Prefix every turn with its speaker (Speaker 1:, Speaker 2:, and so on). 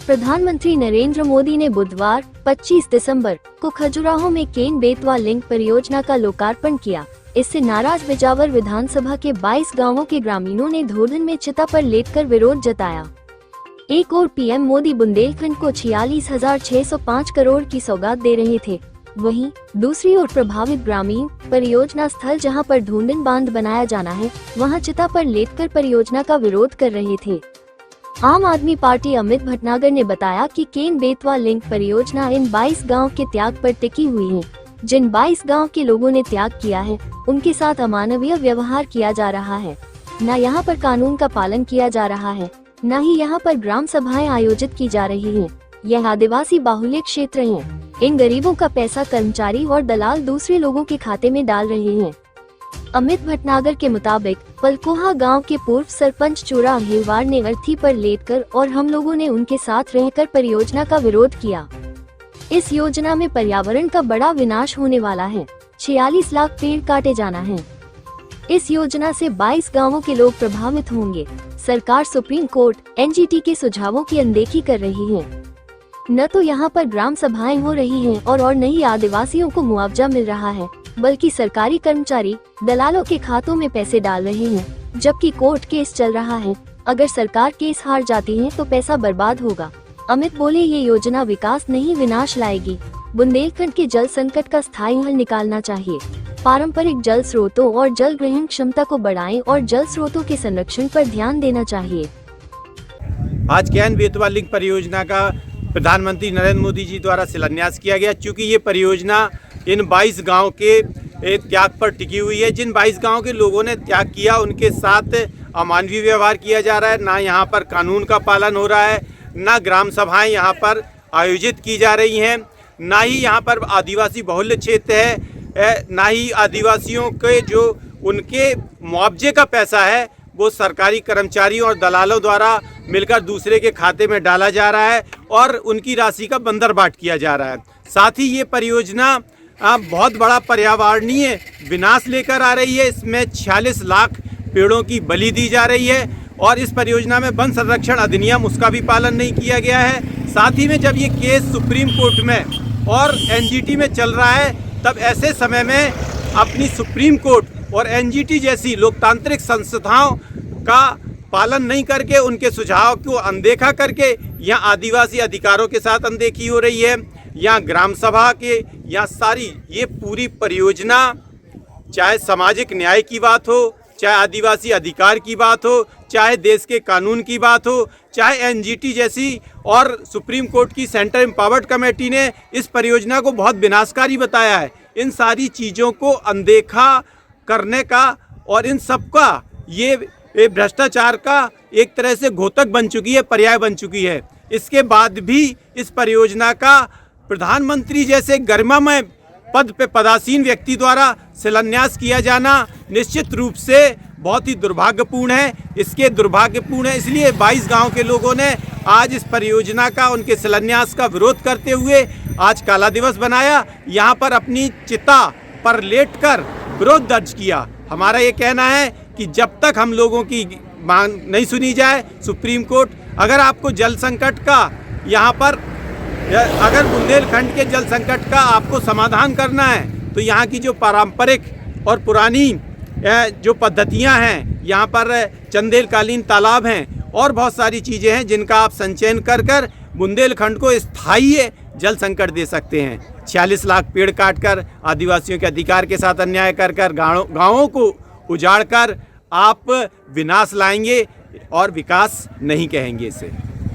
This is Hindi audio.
Speaker 1: प्रधानमंत्री नरेंद्र मोदी ने बुधवार 25 दिसंबर को खजुराहो में केन बेतवा लिंक परियोजना का लोकार्पण किया। इससे नाराज बिजावर विधानसभा के 22 गांवों के ग्रामीणों ने धोधन में चिता पर लेटकर विरोध जताया। एक ओर पीएम मोदी बुंदेलखंड को 46,605 करोड़ की सौगात दे रहे थे, वहीं दूसरी ओर प्रभावित ग्रामीण परियोजना स्थल जहां पर धोधन बांध बनाया जाना है, वहां चिता पर लेटकर परियोजना का विरोध कर रहे थे। आम आदमी पार्टी अमित भटनागर ने बताया कि केन बेतवा लिंक परियोजना इन 22 गांव के त्याग पर टिकी हुई है। जिन 22 गांव के लोगों ने त्याग किया है, उनके साथ अमानवीय व्यवहार किया जा रहा है। न यहाँ पर कानून का पालन किया जा रहा है, न ही यहाँ पर ग्राम सभाएं आयोजित की जा रही हैं। यह आदिवासी बाहुल्य क्षेत्र हैं। इन गरीबों का पैसा कर्मचारी और दलाल दूसरे लोगों के खाते में डाल रहे हैं। अमित भटनागर के मुताबिक पलकोहा गांव के पूर्व सरपंच चूरा अहिलवार ने अर्थी पर लेटकर और हम लोगों ने उनके साथ रहकर परियोजना का विरोध किया। इस योजना में पर्यावरण का बड़ा विनाश होने वाला है। 46 लाख पेड़ काटे जाना है। इस योजना से 22 गांवों के लोग प्रभावित होंगे। सरकार सुप्रीम कोर्ट एनजीटी के सुझावों की अनदेखी कर रही है। न तो यहाँ पर ग्राम सभाएं हो रही हैं और न ही आदिवासियों को मुआवजा मिल रहा है, बल्कि सरकारी कर्मचारी दलालों के खातों में पैसे डाल रहे हैं, जबकि कोर्ट केस चल रहा है। अगर सरकार केस हार जाती है तो पैसा बर्बाद होगा। अमित बोले, ये योजना विकास नहीं विनाश लाएगी। बुंदेलखंड के जल संकट का स्थायी हल निकालना चाहिए। पारंपरिक जल स्रोतों और जल ग्रहण क्षमता को बढ़ाएं और जल स्रोतों के संरक्षण पर ध्यान देना चाहिए।
Speaker 2: आज केन बेतवा लिंक परियोजना का प्रधानमंत्री नरेंद्र मोदी जी द्वारा शिलान्यास किया गया। चूँकि ये परियोजना इन 22 गांव के त्याग पर टिकी हुई है। जिन 22 गांव के लोगों ने त्याग किया, उनके साथ अमानवीय व्यवहार किया जा रहा है। ना यहाँ पर कानून का पालन हो रहा है, ना ग्राम सभाएं यहाँ पर आयोजित की जा रही हैं, ना ही यहाँ पर आदिवासी बहुल्य क्षेत्र है, ना ही आदिवासियों के जो उनके मुआवजे का पैसा है वो सरकारी कर्मचारियों और दलालों द्वारा मिलकर दूसरे के खाते में डाला जा रहा है और उनकी राशि का बंदरबाट किया जा रहा है। साथ ही ये परियोजना बहुत बड़ा पर्यावरणीय विनाश लेकर आ रही है। इसमें 46 लाख पेड़ों की बलि दी जा रही है और इस परियोजना में वन संरक्षण अधिनियम उसका भी पालन नहीं किया गया है। साथ ही में जब ये केस सुप्रीम कोर्ट में और एनजीटी में चल रहा है, तब ऐसे समय में अपनी सुप्रीम कोर्ट और एनजीटी जैसी लोकतांत्रिक संस्थाओं का पालन नहीं करके, उनके सुझाव को अनदेखा करके यहाँ आदिवासी अधिकारों के साथ अनदेखी हो रही है। यहाँ ग्राम सभा के यहाँ सारी ये पूरी परियोजना, चाहे सामाजिक न्याय की बात हो, चाहे आदिवासी अधिकार की बात हो, चाहे देश के कानून की बात हो, चाहे एनजीटी जैसी और सुप्रीम कोर्ट की सेंट्रल एम्पावर्ड कमेटी ने इस परियोजना को बहुत विनाशकारी बताया है। इन सारी चीज़ों को अनदेखा करने का और इन सब का ये भ्रष्टाचार का एक तरह से घोतक बन चुकी है, पर्याय बन चुकी है। इसके बाद भी इस परियोजना का प्रधानमंत्री जैसे गरिमामय पद पे पदासीन व्यक्ति द्वारा शिलान्यास किया जाना निश्चित रूप से बहुत ही दुर्भाग्यपूर्ण है। इसके दुर्भाग्यपूर्ण है इसलिए 22 गांव के लोगों ने आज इस परियोजना का, उनके शिलान्यास का विरोध करते हुए आज काला दिवस बनाया। यहाँ पर अपनी चिता पर लेटकर विरोध दर्ज किया। हमारा ये कहना है कि जब तक हम लोगों की मांग नहीं सुनी जाए, सुप्रीम कोर्ट, अगर आपको जल संकट का यहाँ पर, अगर बुंदेलखंड के जल संकट का आपको समाधान करना है, तो यहाँ की जो पारंपरिक और पुरानी जो पद्धतियाँ हैं, यहाँ पर चंदेलकालीन तालाब हैं और बहुत सारी चीज़ें हैं जिनका आप संचयन कर कर बुंदेलखंड को स्थायी जल संकट दे सकते हैं। 46 लाख पेड़ काटकर, आदिवासियों के अधिकार के साथ अन्याय कर कर, गाँवों को उजाड़ कर आप विनाश लाएंगे और विकास नहीं कहेंगे इसे।